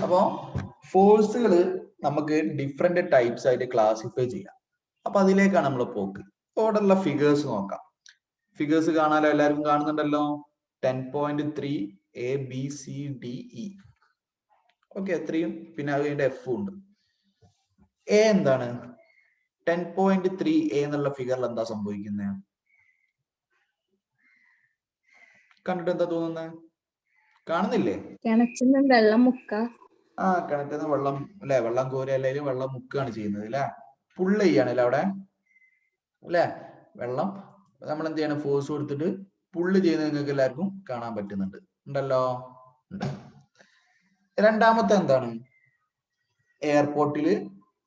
അപ്പോ ഫോഴ്സുകൾ നമുക്ക് ഡിഫറെന്റ് ടൈപ്സ് ആയിട്ട് ക്ലാസിഫൈ ചെയ്യാം. അപ്പൊ അതിലേക്കാണ് നമ്മൾ പോക്ക്. ഇവിടെയുള്ള ഫിഗേഴ്സ് നോക്കാം. ഫിഗേഴ്സ് കാണാലോ, എല്ലാവർക്കും കാണുന്നുണ്ടല്ലോ. 10.3 ABCDE. ഓക്കെ, എത്രയും പിന്നെ അത് കഴിഞ്ഞ എഫ് ഉണ്ട്. എ എന്താണ്? 10.3 എന്നുള്ള ഫിഗറിൽ എന്താ സംഭവിക്കുന്നത്? കണ്ടിട്ട് എന്താ തോന്നുന്നത്? കാണുന്നില്ലേ? കിണറ്റിന്ന് വെള്ളം മുക്ക. ആ, കിണറ്റിന്ന് വെള്ളം അല്ലെ, വെള്ളം കോരി അല്ലെങ്കിൽ വെള്ളം മുക്കുകയാണ് ചെയ്യുന്നത് അല്ലെ. പുള്ള് ചെയ്യാണല്ലേ അവിടെ അല്ലെ. വെള്ളം നമ്മൾ എന്ത് ചെയ്യണം? ഫോഴ്സ് കൊടുത്തിട്ട് പുള്ള് ചെയ്യുന്നത് നിങ്ങൾക്ക് എല്ലാവർക്കും കാണാൻ പറ്റുന്നുണ്ട് ഉണ്ടല്ലോ. ഉണ്ട്. രണ്ടാമത്തെ എന്താണ്? എയർപോർട്ടിൽ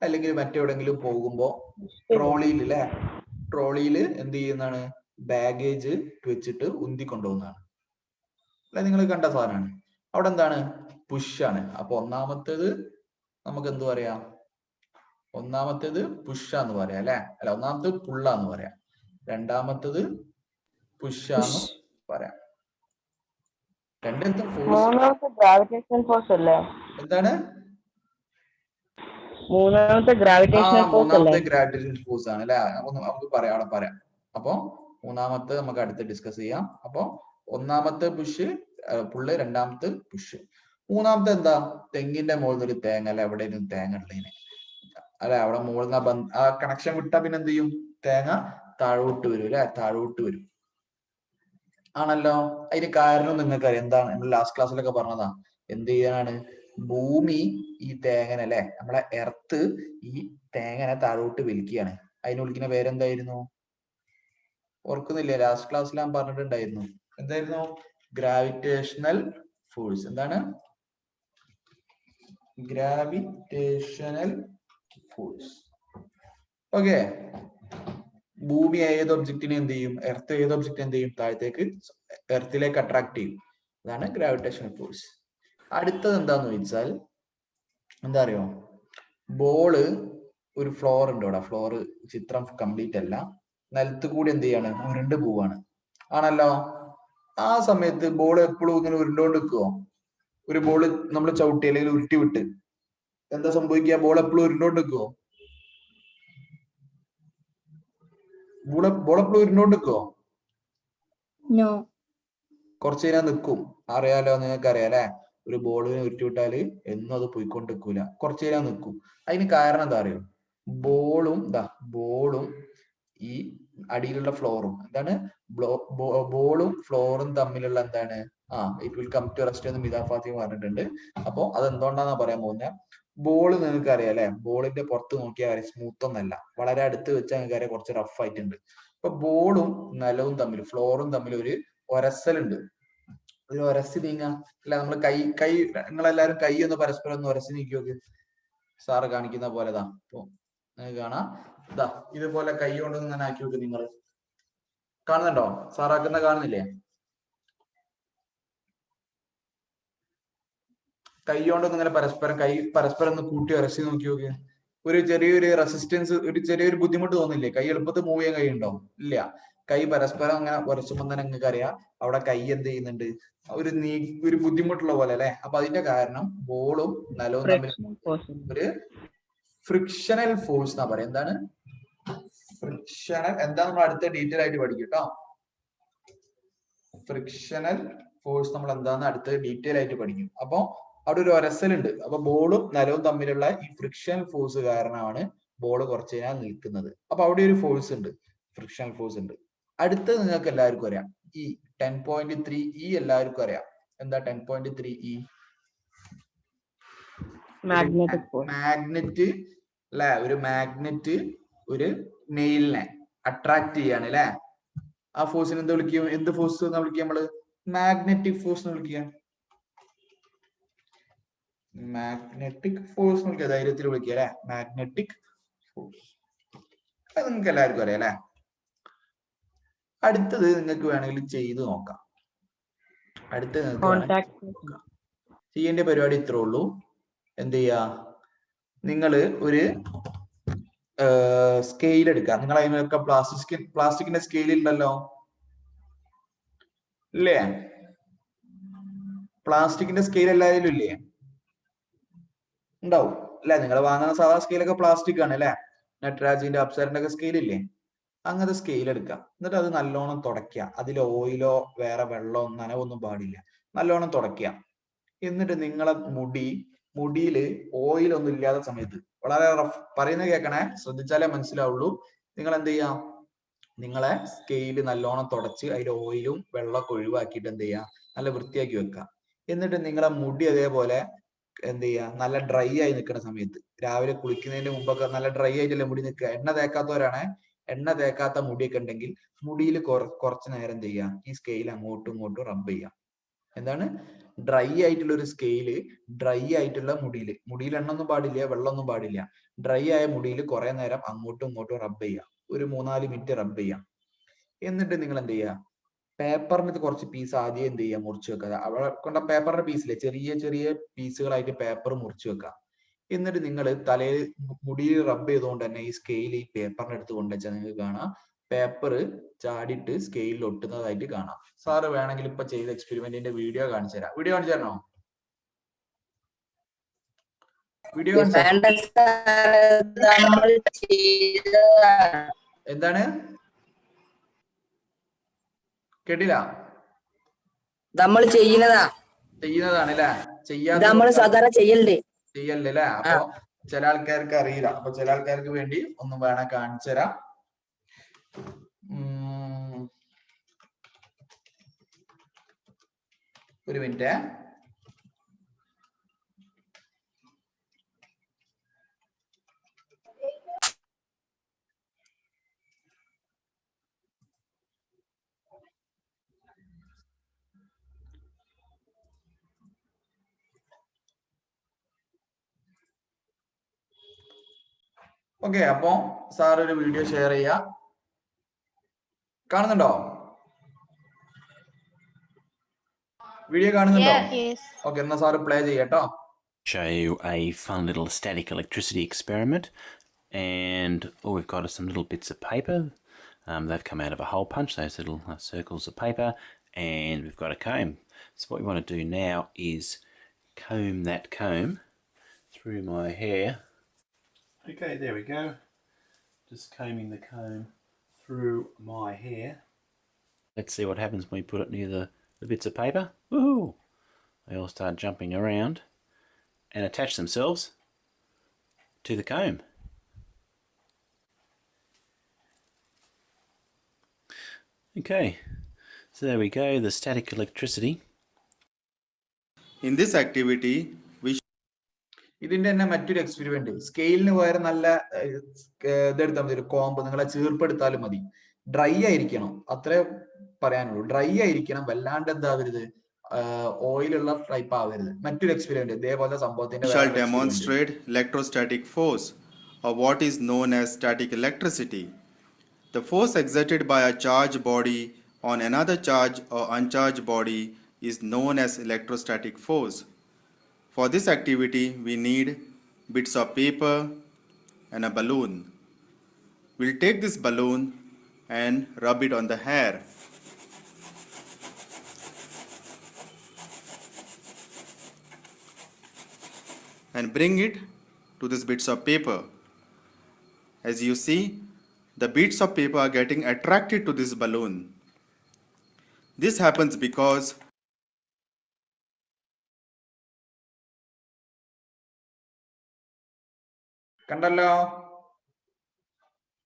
അല്ലെങ്കിൽ മറ്റെവിടെങ്കിലും പോകുമ്പോ ട്രോളിയിൽ അല്ലെ, ട്രോളിയിൽ എന്ത് ചെയ്യുന്നതാണ്? ബാഗേജ് വെച്ചിട്ട് ഉന്തി കൊണ്ടുപോകുന്നതാണ് അല്ലെ. നിങ്ങൾ കണ്ട സാധനമാണ്. അവിടെ എന്താണ്? പുഷാണ്. അപ്പൊ ഒന്നാമത്തേത് നമുക്ക് എന്ത് പറയാം? ഒന്നാമത്തേത് പുഷാന്ന് പറയാം അല്ലെ. അല്ല, ഒന്നാമത്തേത് പുള്ളാന്ന് പറയാം. രണ്ടാമത്തേത് പുഷാന്ന് പറയാം. രണ്ടാമത്തെ മൂന്നാമത്തെ ഗ്രാവിറ്റേഷണൽ ഫോഴ്സ് അല്ലേ? എന്താണ്? മൂന്നാമത്തെ ഗ്രാവിറ്റേഷണൽ ഫോഴ്സ് അല്ലേ? മൂന്നാമത്തെ ഗ്രാവിറ്റേഷണൽ ഫോഴ്സ് ആണ് അല്ലെ. നമുക്ക് പറയാം, അവിടെ പറയാം. അപ്പൊ മൂന്നാമത്തെ നമുക്ക് അടുത്ത് ഡിസ്കസ് ചെയ്യാം. അപ്പൊ ഒന്നാമത്തെ പുഷ് പുള്ള്, രണ്ടാമത്തെ പുഷ്. മൂന്നാമത്തെ എന്താ? തെങ്ങിന്റെ മുകളിൽ ഒരു തേങ്ങ അല്ലെ, എവിടെ തേങ്ങ ഉള്ളതിന് അല്ലെ, അവിടെ മുകളിൽ ആ കണക്ഷൻ വിട്ടാ പിന്നെ എന്ത് ചെയ്യും? തേങ്ങ താഴോട്ട് വരും അല്ലെ, താഴോട്ട് വരും ആണല്ലോ. അതിന് കാരണം നിങ്ങൾക്കറിയാം എന്താണ്? നമ്മൾ ലാസ്റ്റ് ക്ലാസ്സിലൊക്കെ പറഞ്ഞതാ. എന്ത് ചെയ്യാനാണ്? ഭൂമി ഈ തേങ്ങന അല്ലെ, നമ്മളെ എർത്ത് ഈ തേങ്ങനെ താഴോട്ട് വലിക്കുകയാണ്. അതിന് വിളിക്കുന്ന പേരെന്തായിരുന്നു? ഓർക്കുന്നില്ലേ? ലാസ്റ്റ് ക്ലാസ്സിൽ ഞാൻ പറഞ്ഞിട്ടുണ്ടായിരുന്നു. എന്തായിരുന്നു? Gravitational force. എന്താണ്? Gravitational force. ഓക്കെ. ഭൂമി ഏത് ഒബ്ജക്റ്റിനെ എന്ത് ചെയ്യും? എർത്ത് ഏത് ഒബ്ജക്റ്റ് എന്ത് ചെയ്യും? താഴത്തേക്ക്, എർത്തിലേക്ക് അട്രാക്ട് ചെയ്യും. അതാണ് ഗ്രാവിറ്റേഷണൽ ഫോഴ്സ്. അടുത്തത് എന്താന്ന് ചോദിച്ചാൽ എന്താ അറിയോ? ബോള്, ഒരു ഫ്ലോർ ഉണ്ട് ഇവിടെ. ഫ്ലോറ് ചിത്രം കംപ്ലീറ്റ് അല്ല. നിലത്ത് കൂടി എന്ത് ചെയ്യാണ്? ഉരുണ്ട് പോവാണ് ആണല്ലോ. ആ സമയത്ത് ബോൾ എപ്പോഴും ഇങ്ങനെ ഉരുണ്ടോണ്ട് നിൽക്കുവോ? ഒരു ബോള് നമ്മൾ ചവിട്ടി അല്ലെങ്കിൽ ഉരുട്ടി വിട്ട് എന്താ സംഭവിക്കുക? ബോൾ എപ്പോഴും ഉരുണ്ടോണ്ട് നിൽക്കുവോ? ബോൾ എപ്പോഴും ഉരുണ്ടോണ്ട് നിൽക്കുവോ? കുറച്ചു നേരം നിൽക്കും. അറിയാലോ, നിങ്ങൾക്ക് അറിയാം അല്ലെ. ഒരു ബോളിനെ ഉരുട്ടി വിട്ടാല് എന്നും അത് പോയിക്കൊണ്ട് നിൽക്കൂല, കുറച്ചു നേരം നിൽക്കും. അതിന് കാരണം എന്താ അറിയോ? ബോളും ഈ അടിയിലുള്ള ഫ്ലോറും എന്താണ്? ബോളും ഫ്ലോറും തമ്മിലുള്ള എന്താണ്? It will come to rest എന്ന് മിതാ ഫാത്തിമ പറഞ്ഞിട്ടുണ്ട്. അപ്പൊ അത് എന്തുകൊണ്ടാന്നാ പറയാൻ പോകുന്നത്. ബോള് നിങ്ങൾക്ക് അറിയാം അല്ലെ, ബോളിന്റെ പുറത്ത് നോക്കിയാൽ സ്മൂത്ത് ഒന്നല്ല, വളരെ അടുത്ത് വെച്ചാൽ നിങ്ങൾക്ക് അറിയാം കുറച്ച് റഫ് ആയിട്ടുണ്ട്. അപ്പൊ ബോളും നിലവും തമ്മിൽ, ഫ്ലോറും തമ്മിൽ ഒരു ഒരസലുണ്ട്. ഒരു ഒരസി നീങ്ങാ അല്ല. നമ്മൾ കൈ നിങ്ങളെല്ലാരും കൈ ഒന്ന് പരസ്പരം ഒന്ന് ഒരസി നീക്കി നോക്ക്. സാറ് കാണിക്കുന്ന പോലെതാ. അപ്പൊ നിങ്ങൾക്ക് കാണാം, ഇതുപോലെ കൈ കൊണ്ട് ഇങ്ങനെ ആക്കി നോക്ക്. നിങ്ങൾ കാണുന്നുണ്ടോ? സാറാക്കുന്ന കാണുന്നില്ലേ? കൈ കൊണ്ടൊന്ന് ഇങ്ങനെ പരസ്പരം ഒന്ന് കൂട്ടി ഉരസി നോക്കി നോക്ക്. ഒരു ചെറിയൊരു റെസിസ്റ്റൻസ്, ഒരു ചെറിയൊരു ബുദ്ധിമുട്ട് തോന്നില്ലേ? കൈ എളുപ്പത്തിൽ മൂവ് ചെയ്യാൻ കഴിയുണ്ടോ? ഇല്ല. കൈ പരസ്പരം അങ്ങനെ ഉരച്ചുമ്പോൾ തന്നെ നിങ്ങൾക്ക് അറിയാം അവിടെ കൈ എന്ത് ചെയ്യുന്നുണ്ട്? ഒരു ബുദ്ധിമുട്ടുള്ള പോലെ അല്ലെ. അപ്പൊ അതിന്റെ കാരണം ബോളും നിലവും തമ്മിൽ ഒരു ഫ്രിക്ഷണൽ ഫോഴ്സ് എന്നാ പറയാം. എന്താണ് ഫ്രിക്ഷണൽ? എന്താ നമ്മൾ അടുത്ത ഡീറ്റെയിൽ ആയിട്ട് പഠിക്കും കേട്ടോ. ഫ്രിക്ഷണൽ ഫോഴ്സ് നമ്മൾ എന്താന്ന് അടുത്ത ഡീറ്റെയിൽ ആയിട്ട് പഠിക്കും. അപ്പൊ അവിടെ ഒരു ഒരസലുണ്ട്. അപ്പൊ ബോളും നിലവും തമ്മിലുള്ള ഈ ഫ്രിക്ഷണൽ ഫോഴ്സ് കാരണമാണ് ബോൾ കുറച്ചു നേരം നിൽക്കുന്നത്. അപ്പൊ അവിടെ ഒരു ഫോഴ്സ് ഉണ്ട്, ഫ്രിക്ഷണൽ ഫോഴ്സ് ഉണ്ട്. അടുത്തത് നിങ്ങൾക്ക് എല്ലാവർക്കും അറിയാം, ഈ 10.3 എല്ലാവർക്കും അറിയാം. എന്താ 10.3 മാഗ്നറ്റ് അല്ലെ. ഒരു മാഗ്നറ്റ് ഒരു നെയിലിനെ അട്രാക്ട് ചെയ്യാണ് അല്ലെ. ആ ഫോഴ്സിന് എന്താ വിളിക്കുക? എന്ത് ഫോഴ്സ് എന്നാ വിളിക്കുക? നമ്മള് മാഗ്നറ്റിക് ഫോഴ്സ് എന്ന് വിളിക്കുക. മാഗ്നറ്റിക് ഫോഴ്സ് വിളിക്കുക, ധൈര്യത്തിൽ വിളിക്കുക അല്ലെ. മാഗ്നറ്റിക് ഫോഴ്സ് അത് നിങ്ങൾക്ക് എല്ലാവർക്കും അറിയാം അല്ലെ. അടുത്തത് നിങ്ങൾക്ക് വേണമെങ്കിൽ ചെയ്ത് നോക്കാം. ചെയ്യേണ്ട പരിപാടി ഇത്രേ ഉള്ളൂ. എന്ത് ചെയ്യാ? നിങ്ങള് ഒരു സ്കെയിൽ എടുക്കുക. നിങ്ങൾ അതിനൊക്കെ പ്ലാസ്റ്റിക്കിന്റെ സ്കെയിൽ ഉണ്ടല്ലോ ഇല്ലേ? പ്ലാസ്റ്റിക്കിന്റെ സ്കെയിൽ എല്ലാവരും ഇല്ലേ? ഉണ്ടാവും അല്ലെ? നിങ്ങൾ വാങ്ങുന്ന സാധാ സ്കെയിലൊക്കെ പ്ലാസ്റ്റിക് ആണ് അല്ലെ? നട്രാജിന്റെ അപ്സറിന്റെ ഒക്കെ സ്കെയിൽ ഇല്ലേ? അങ്ങനത്തെ സ്കെയിൽ എടുക്കുക. എന്നിട്ട് അത് നല്ലോണം തുടയ്ക്കുക. അതിൽ ഓയിലോ വേറെ വെള്ളമോ നനവൊന്നും പാടില്ല. നല്ലോണം തുടയ്ക്കുക. എന്നിട്ട് നിങ്ങളെ മുടിയിൽ ഓയിൽ ഒന്നും ഇല്ലാത്ത സമയത്ത് വളരെ റഫ്, പറയുന്നത് കേൾക്കണേ, ശ്രദ്ധിച്ചാലേ മനസ്സിലാവുള്ളൂ. നിങ്ങൾ എന്ത് ചെയ്യാം? നിങ്ങളെ സ്കെയിൽ നല്ലോണം തുടച്ച് അതിൽ ഓയിലും വെള്ളമൊക്കെ ഒഴിവാക്കിയിട്ട് എന്ത് ചെയ്യുക? നല്ല വൃത്തിയാക്കി വെക്കുക. എന്നിട്ട് നിങ്ങളെ മുടി അതേപോലെ എന്ത് ചെയ്യുക? നല്ല ഡ്രൈ ആയി നിൽക്കുന്ന സമയത്ത്, രാവിലെ കുളിക്കുന്നതിന് മുമ്പൊക്കെ നല്ല ഡ്രൈ ആയിട്ടല്ലേ മുടി നിൽക്കുക. എണ്ണ തേക്കാത്തവരാണ്, എണ്ണ തേക്കാത്ത മുടിയൊക്കെ ഉണ്ടെങ്കിൽ മുടിയിൽ കുറച്ച് നേരം എന്ത് ചെയ്യുക? ഈ സ്കെയിൽ അങ്ങോട്ടും ഇങ്ങോട്ടും റബ്ബ് ചെയ്യുക. എന്താണ്? ഡ്രൈ ആയിട്ടുള്ള ഒരു സ്കെയില് ഡ്രൈ ആയിട്ടുള്ള മുടിയിൽ എണ്ണ ഒന്നും പാടില്ല, വെള്ളമൊന്നും പാടില്ല. ഡ്രൈ ആയ മുടിയിൽ കുറെ നേരം അങ്ങോട്ടും ഇങ്ങോട്ടും റബ്ബ് ചെയ്യുക. ഒരു 3-4 മിനിറ്റ് റബ്ബ് ചെയ്യാം. എന്നിട്ട് നിങ്ങൾ എന്ത് ചെയ്യുക? പേപ്പറിന് കുറച്ച് പീസ് ആദ്യം എന്ത് ചെയ്യുക? മുറിച്ച് വെക്കുക. അവിടെ കൊണ്ട പേപ്പറിന്റെ പീസിലെ ചെറിയ ചെറിയ പീസുകളായിട്ട് പേപ്പർ മുറിച്ച് വെക്കുക. എന്നിട്ട് നിങ്ങൾ തലയിൽ മുടിയിൽ റബ്ബ് ചെയ്തുകൊണ്ട് തന്നെ ഈ സ്കെയിൽ ഈ പേപ്പറിന്റെ അടുത്ത് കൊണ്ടുവച്ചാൽ നിങ്ങൾക്ക് കാണാം പേപ്പർ ചാടിയിട്ട് സ്കെയിലിൽ ഒട്ടുന്നതായിട്ട് കാണാം. സാറ് വേണമെങ്കിൽ ഇപ്പൊ ചെയ്ത എക്സ്പെരിമെന്റിന്റെ വീഡിയോ കാണിച്ചു തരാം. വീഡിയോ കാണിച്ചു തരണോ? വീഡിയോ എന്താണ്? കേട്ടില്ല? നമ്മൾ ചെയ്യുന്നതാണ് അല്ലെ? ചെയ്യല്ലേ അല്ലെ? അപ്പൊ ചില ആൾക്കാർക്ക് അറിയില്ല. അപ്പൊ ചില ആൾക്കാർക്ക് വേണ്ടി ഒന്നും വേണം കാണിച്ചു തരാം. ഒരു മിനിറ്റ്. ഓക്കെ, അപ്പൊ സാർ ഒരു വീഡിയോ ഷെയർ ചെയ്യാ. കാണുന്നുണ്ടോ? വീഡിയോ കാണുന്നുണ്ടോ? ഓക്കെ, എന്നാ സാർ പ്ലേ ചെയ്യട്ടോ. Show you a fun little static electricity experiment, and all we've got are some little bits of paper. They've come out of a hole punch, those little circles of paper, and we've got a comb. So what we want to do now is comb that comb through my hair. Okay, there we go. Just combing the comb through my hair. Let's see what happens when we put it near the bits of paper. Woohoo! They all start jumping around and attach themselves to the comb. Okay, so there we go, the static electricity. In this activity, ഇതിന്റെ തന്നെ മറ്റൊരു experiment, സ്കെയിലിന് പകരം നല്ല ഇതെടുത്താൽ മതി, ഒരു കോമ്പ്. നിങ്ങളെ ചീർപ്പെടുത്താലും മതി. Dry ആയിരിക്കണം, അത്രേ പറയാനുള്ളൂ. ഡ്രൈ ആയിരിക്കണം, വല്ലാണ്ട് എന്താവരുത്, ഓയിലുള്ള ടൈപ്പ് ആവരുത്. മറ്റൊരു എക്സ്പെരിമെന്റ് ഇതേപോലെ സംഭവത്തിന്റെ shall demonstrate electrostatic force, or what is known as static electricity. The force exerted by a charged body on another charged or uncharged body is known as electrostatic force. For this activity, we need bits of paper and a balloon. We'll take this balloon and rub it on the hair. And bring it to these bits of paper. As you see, the bits of paper are getting attracted to this balloon. This happens because കണ്ടല്ലോ,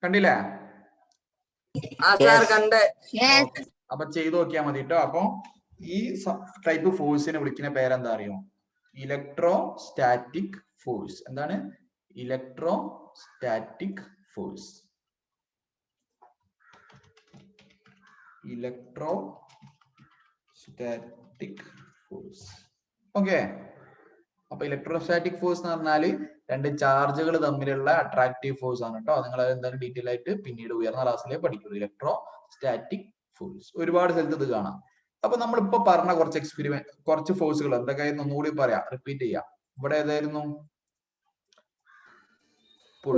കണ്ടില്ലേ? അപ്പൊ ചെയ്തു നോക്കിയാൽ മതി കേട്ടോ. അപ്പൊ ഈ type ഫോഴ്സിനെ വിളിക്കുന്ന പേരെന്താ അറിയോ? Electrostatic force. എന്താണ്? Electrostatic force. Electrostatic force. Okay, അപ്പൊ ഇലക്ട്രോസ്റ്റാറ്റിക് ഫോഴ്സ് എന്ന് പറഞ്ഞാല് രണ്ട് ചാർജുകൾ തമ്മിലുള്ള അട്രാക്റ്റീവ് ഫോഴ്സ് ആണ് കേട്ടോ. നിങ്ങൾ എന്തായാലും ഡീറ്റെയിൽ ആയിട്ട് പിന്നീട് ഉയർന്ന ക്ലാസ്സിലേ പഠിക്കുള്ളൂ. ഇലക്ട്രോസ്റ്റാറ്റിക് ഫോഴ്സ് ഒരുപാട് സ്ഥലത്ത് ഇത് കാണാം. അപ്പൊ നമ്മളിപ്പോ പറഞ്ഞ കുറച്ച് എക്സ്പെരിമെന്റ്, കുറച്ച് ഫോഴ്സുകൾ എന്തൊക്കെയായിരുന്നു ഒന്നുകൂടി പറയാം, റിപ്പീറ്റ് ചെയ്യാം. ഇവിടെ ഏതായിരുന്നു? പുൾ.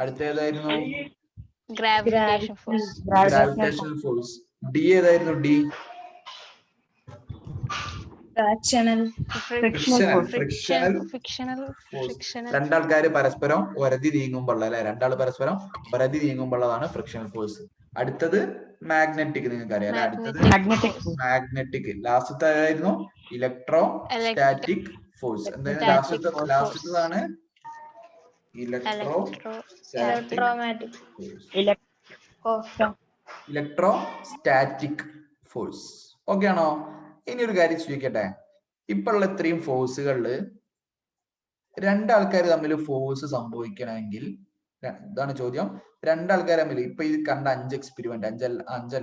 അടുത്ത ഏതായിരുന്നു? Gravitational force. ഡി ഏതായിരുന്നു? D fractional, frictional force. രണ്ടാൾക്കാര് പരസ്പരം ഒരതി നീങ്ങുമ്പോൾ അല്ലെ, രണ്ടാൾ പരസ്പരം ഒരതി നീങ്ങുമ്പോഴതാണ് ഫ്രിക്ഷണൽ ഫോഴ്സ്. അടുത്തത് മാഗ്നറ്റിക്, നിങ്ങൾക്ക് അറിയാം അല്ലെ. അടുത്തത് മാഗ്നറ്റിക്. ലാസ്റ്റത്തെ ആയിരുന്നു ഇലക്ട്രോ സ്റ്റാറ്റിക് ഫോഴ്സ്. എന്തായാലും ലാസ്റ്റത്തതാണ് electro electromagnetic, electrostatic force. Okay ആണോ? ഇനി ഒരു കാര്യം ചോദിക്കട്ടെ. ഇപ്പോഴുള്ള ഇത്രയും ഫോഴ്സുകളില് രണ്ടാൾക്കാർ തമ്മിൽ ഫോഴ്സ് സംഭവിക്കണമെങ്കിൽ, ഇതാണ് ചോദ്യം, രണ്ടാൾക്കാർ തമ്മിൽ ഇപ്പൊ ഇത് കണ്ട 5 എക്സ്പെരിമെന്റ്, അഞ്ചല്ല 6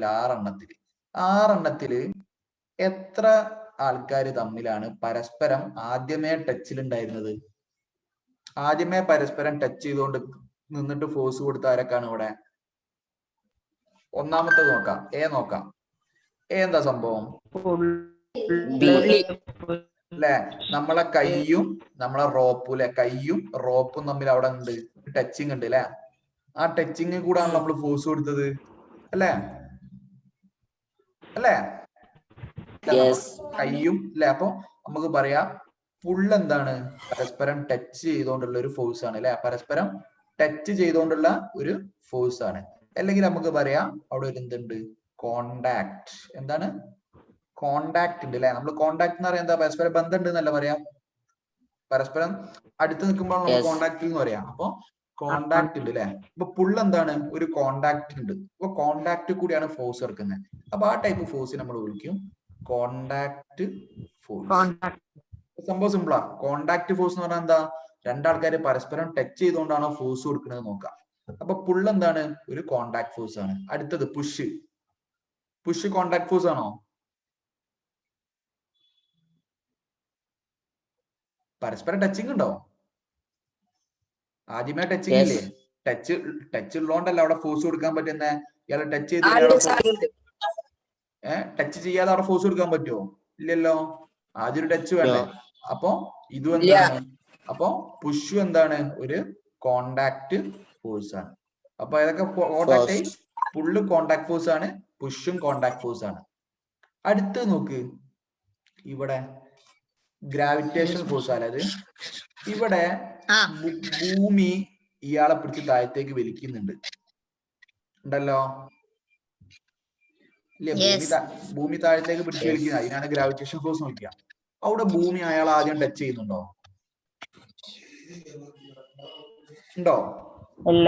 എണ്ണത്തില് എത്ര ആൾക്കാർ തമ്മിലാണ് പരസ്പരം ആദ്യമേ ടച്ചിലുണ്ടായിരുന്നത്? ആദ്യമേ പരസ്പരം ടച്ച് ചെയ്തുകൊണ്ട് നിന്നിട്ട് ഫോഴ്സ് കൊടുത്ത ആരൊക്കെയാണ് ഇവിടെ? ഒന്നാമത്തെ നോക്കാം, നോക്കാം. എന്താ സംഭവം അല്ലെ? നമ്മളെ കൈയും നമ്മളെ റോപ്പും അല്ലെ, കൈയും റോപ്പും തമ്മിൽ അവിടെ ഉണ്ട്, ടച്ചിങ് ഉണ്ട് അല്ലെ. ആ ടച്ചിങ് കൂടാണ് നമ്മൾ ഫോഴ്സ് കൊടുത്തത് അല്ലെ, കൈയും അല്ലെ. അപ്പൊ നമുക്ക് പറയാം പുള്ള് എന്താണ്? പരസ്പരം ടച്ച് ചെയ്തുകൊണ്ടുള്ള ഒരു ഫോഴ്സ് ആണ് അല്ലെ, പരസ്പരം ടച്ച് ചെയ്തുകൊണ്ടുള്ള ഒരു ഫോഴ്സ് ആണ്. അല്ലെങ്കിൽ നമുക്ക് പറയാം അവിടെ ഒരു എന്തുണ്ട്? കോണ്ടാക്ട്. എന്താണ്? കോണ്ടാക്ട് ഉണ്ട് അല്ലെ. നമ്മൾ കോണ്ടാക്ട് എന്ന് പറയാം എന്താ? പരസ്പരം ബന്ധം ഉണ്ട് എന്നല്ല പറയാം, പരസ്പരം അടുത്ത് നിൽക്കുമ്പോൾ നമ്മൾ കോണ്ടാക്ട് എന്ന് പറയാം. അപ്പൊ കോണ്ടാക്ട് ഉണ്ട് അല്ലെ. അപ്പൊ പുള്ള് എന്താണ്? ഒരു കോണ്ടാക്ട് ഉണ്ട്. അപ്പൊ കോണ്ടാക്ട് കൂടിയാണ് ഫോഴ്സ് എടുക്കുന്നത്. അപ്പൊ ആ ടൈപ്പ് ഫോഴ്സ് നമ്മൾ വിളിക്കും കോണ്ടാക്ട് ഫോഴ്സ്. സംഭവം സിമ്പിളാ. കോണ്ടാക്ട് ഫോഴ്സ് എന്ന് പറഞ്ഞാൽ എന്താ? രണ്ടാൾക്കാര് പരസ്പരം ടച്ച് ചെയ്തുകൊണ്ടാണോ ഫോഴ്സ് കൊടുക്കുന്നത് നോക്കാം. അപ്പൊ പുള്ള് എന്താണ്? ഒരു കോണ്ടാക്ട് ഫോഴ്സ് ആണ്. അടുത്തത് പുഷ്. പുഷ് കോണ്ടാക്ട് ഫോഴ്സ് ആണോ? പരസ്പരം ടച്ചിങ് ഉണ്ടോ? ആദ്യമേ ടച്ചിങ് ഇല്ലേ? ടച്ച് ഉള്ളതുകൊണ്ടല്ല അവിടെ ഫോഴ്സ് കൊടുക്കാൻ പറ്റുന്ന. ഇയാളെ ടച്ച് ചെയ്ത് ടച്ച് ചെയ്യാതെ അവിടെ ഫോഴ്സ് കൊടുക്കാൻ പറ്റുമോ? ഇല്ലല്ലോ, ആദ്യം ഒരു ടച്ച് വേണ്ടേ. അപ്പൊ ഇതും എന്താണ്? അപ്പൊ പുഷും എന്താണ്? ഒരു കോണ്ടാക്ട് ഫോഴ്സ് ആണ്. അപ്പൊ ഏതൊക്കെ കോണ്ടാക്ട് ആയി? പുള്ള് കോണ്ടാക്ട് ഫോഴ്സ് ആണ്, പുഷും കോണ്ടാക്ട് ഫോഴ്സ് ആണ്. അടുത്ത് നോക്ക്, ഇവിടെ ഗ്രാവിറ്റേഷൻ ഫോഴ്സ് ആണ്. അത് ഇവിടെ ഭൂമി ഇയാളെ പിടിച്ച് താഴത്തേക്ക് വലിക്കുന്നുണ്ട് ഉണ്ടല്ലോ ഇല്ലേ? ഭൂമി താഴത്തേക്ക് പിടിച്ച് വലിക്കുന്നത്, അതിനാണ് ഗ്രാവിറ്റേഷൻ ഫോഴ്സ് നോക്കുക. അവിടെ ഭൂമി അയാൾ ആദ്യം ടച്ച് ചെയ്യുന്നുണ്ടോ? ഉണ്ടോ? ഇല്ല.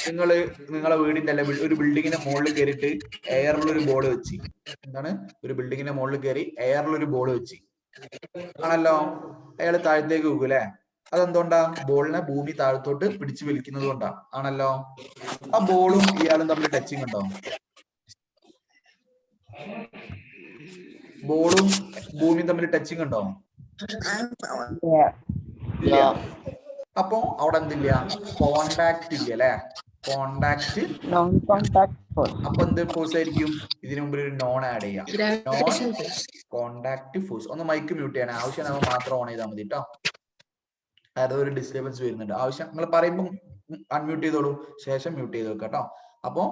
നിങ്ങളെ വീടിന്റെ അല്ലെ ഒരു ബിൽഡിങ്ങിന്റെ മുകളിൽ കയറിയിട്ട് എയറിലൊരു ബോൾ വെച്ച്, എന്താണ്? ഒരു ബിൽഡിങ്ങിന്റെ മുകളിൽ കയറി എയറിലൊരു ബോൾ വെച്ച് ആണല്ലോ, അയാൾ താഴത്തേക്ക് പോകും അല്ലെ. അതെന്തുകൊണ്ടാ? ബോളിനെ ഭൂമി താഴത്തോട്ട് പിടിച്ചു വലിക്കുന്നത് കൊണ്ടാ ആണല്ലോ. ആ ബോളും ഇയാളും തമ്മിൽ ടച്ചിങ് ഉണ്ടോ? ബോളും ഭൂമിയും തമ്മിൽ ടച്ചിങ് ഉണ്ടോ? ഇല്ല. അപ്പൊ അവിടെ എന്തില്ല? കോണ്ടാക്ട് ഇല്ല അല്ലെ. കോണ്ടാക്ട്. അപ്പൊ എന്ത് ഫോഴ്സ് ആയിരിക്കും? ഇതിനു മുമ്പിൽ ഒരു നോൺ ആഡ് ചെയ്യാം, നോൺ കോണ്ടാക്ട് ഫോഴ്സ്. ഒന്ന് മൈക്ക് മ്യൂട്ട് ചെയ്യണേ, ആവശ്യം മാത്രം ഓൺ ചെയ്താൽ മതി കേട്ടോ. അതൊരു ഡിസ്റ്റർബൻസ് വരുന്നുണ്ട്. ആവശ്യം നിങ്ങൾ പറയുമ്പോൾ അൺമ്യൂട്ട് ചെയ്തോളൂ, ശേഷം മ്യൂട്ട് ചെയ്ത് വെക്കാം കേട്ടോ. അപ്പൊ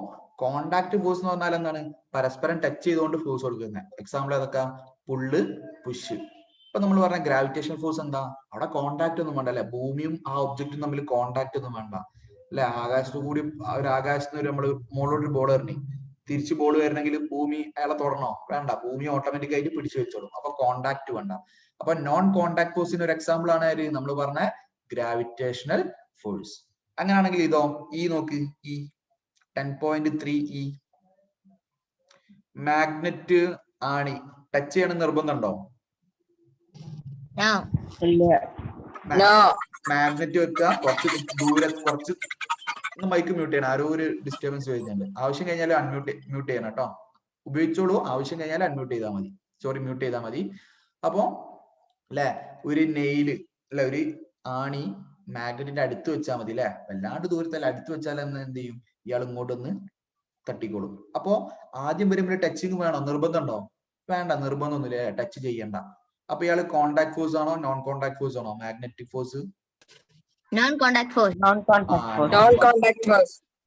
കോണ്ടാക്ട് ഫോഴ്സ് എന്ന് പറഞ്ഞാൽ എന്താണ്? പരസ്പരം ടച്ച് ചെയ്തുകൊണ്ട് ഫോഴ്സ് കൊടുക്കുന്നത്. എക്സാമ്പിൾ ഏതൊക്കെ? പുള്ള്, പുഷ്. ഇപ്പൊ നമ്മൾ പറഞ്ഞ ഗ്രാവിറ്റേഷൻ ഫോഴ്സ് എന്താ? അവിടെ കോണ്ടാക്ട് ഒന്നും വേണ്ട അല്ലെ, ഭൂമിയും ആ ഒബ്ജക്റ്റും തമ്മിൽ കോണ്ടാക്ട് ഒന്നും വേണ്ട അല്ലെ. ആകാശത്ത് കൂടി ഒരു ആകാശത്ത് നമ്മള് മുകളിലോട്ട് ബോൾ എറിഞ്ഞു, തിരിച്ച് ബോൾ വരണമെങ്കിൽ ഭൂമി അയാളെ തൊടണോ? വേണ്ട, ഭൂമി ഓട്ടോമാറ്റിക് ആയിട്ട് പിടിച്ചു വെച്ചോളും. അപ്പൊ കോണ്ടാക്ട് വേണ്ട. അപ്പൊ നോൺ കോണ്ടാക്ട് ഫോഴ്സിന് ഒരു എക്സാമ്പിൾ ആണ് നമ്മൾ പറഞ്ഞ ഗ്രാവിറ്റേഷണൽ ഫോഴ്സ്. അങ്ങനെയാണെങ്കിൽ ഇതോ? ഈ നോക്ക്, ഈ 10.3 മാഗ്നറ്റ് ആണി ടച്ച് ചെയ്യണം നിർബന്ധമുണ്ടോ? മാഗ്നറ്റ് വെക്കുക കുറച്ച് ദൂരെ, കുറച്ച് ഒന്ന് മൈക്ക് മ്യൂട്ട് ചെയ്യണം, ആരോ ഒരു ഡിസ്റ്റർബൻസ് വരുന്നുണ്ട്. ആവശ്യം കഴിഞ്ഞാൽ മ്യൂട്ട് ചെയ്യണം കേട്ടോ. ഉപയോഗിച്ചോളൂ, ആവശ്യം കഴിഞ്ഞാൽ അൺമ്യൂട്ട് ചെയ്താൽ മതി, സോറി മ്യൂട്ട് ചെയ്താൽ മതി. അപ്പോ അല്ലെ ഒരു നെയില് അല്ലെ, ഒരു ആണി മാഗ്നറ്റിന്റെ അടുത്ത് വെച്ചാൽ മതി അല്ലെ, വല്ലാണ്ട് ദൂരത്തല്ല, അടുത്ത് വെച്ചാൽ എന്ത് ചെയ്യും? ഇയാൾ ഇങ്ങോട്ടൊന്ന് തട്ടിക്കോളും. അപ്പോ ആദ്യം വരുമ്പോൾ ടച്ചിങ് വേണോ? നിർബന്ധമുണ്ടോ? വേണ്ട, നിർബന്ധമൊന്നുമില്ല, ടച്ച് ചെയ്യണ്ട. അപ്പൊ ഇയാള് കോണ്ടാക്ട് ഫോഴ്സ് ആണോ നോൺ കോണ്ടാക്ട് ഫോഴ്സ് ആണോ? Magnetic force non contact force.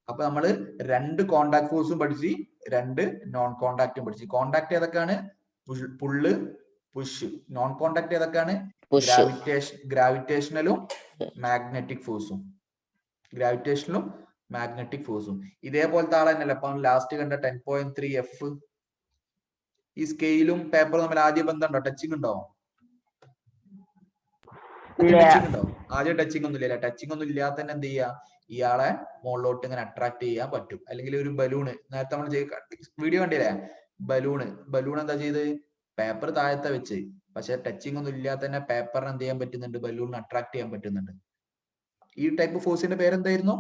അപ്പൊ നമ്മള് 2 കോണ്ടാക്ട് ഫോഴ്സും പഠിച്ച് 2 നോൺ കോണ്ടാക്റ്റും പഠിച്ചു. കോണ്ടാക്ട് ഏതൊക്കെയാണ്? പുള്ള്, പുഷ്. നോൺ കോണ്ടാക്ട് ഏതൊക്കെയാണ്? Push. ഗ്രാവിറ്റേഷണലും മാഗ്നറ്റിക് ഫോഴ്സും. ഗ്രാവിറ്റേഷണലും മാഗ്നറ്റിക് ഫോഴ്സും ഇതേപോലത്തെ ആൾ തന്നെയല്ലേ അപ്പൊ ലാസ്റ്റ് കണ്ട 10.3 എഫ്. ഈ സ്കെയിലും പേപ്പറും തമ്മിൽ ആദ്യം ബന്ധം ഉണ്ടോ? ടച്ചിങ് ഉണ്ടോ? ടച്ചിങ് ഉണ്ടോ? ആദ്യം ടച്ചിങ് ഒന്നും ഇല്ല. ടച്ചിങ് ഒന്നും ഇല്ലാതെ തന്നെ എന്ത് ചെയ്യാ, ഇയാളെ മുകളിലോട്ട് ഇങ്ങനെ അട്രാക്ട് ചെയ്യാൻ പറ്റും. അല്ലെങ്കിൽ ഒരു ബലൂണ് നേരത്തെ നമ്മൾ വീഡിയോ കണ്ടില്ലേ, ബലൂൺ എന്താ ചെയ്ത്, പേപ്പർ താഴത്തെ വെച്ച്, പക്ഷെ ടച്ചിങ് ഒന്നും ഇല്ലാതെ തന്നെ പേപ്പറിന് എന്ത് ചെയ്യാൻ പറ്റുന്നുണ്ട്, ബലൂണിന് അട്രാക്ട് ചെയ്യാൻ പറ്റുന്നുണ്ട്. ഈ ടൈപ്പ് ഫോഴ്സിന്റെ പേരെന്തായിരുന്നു?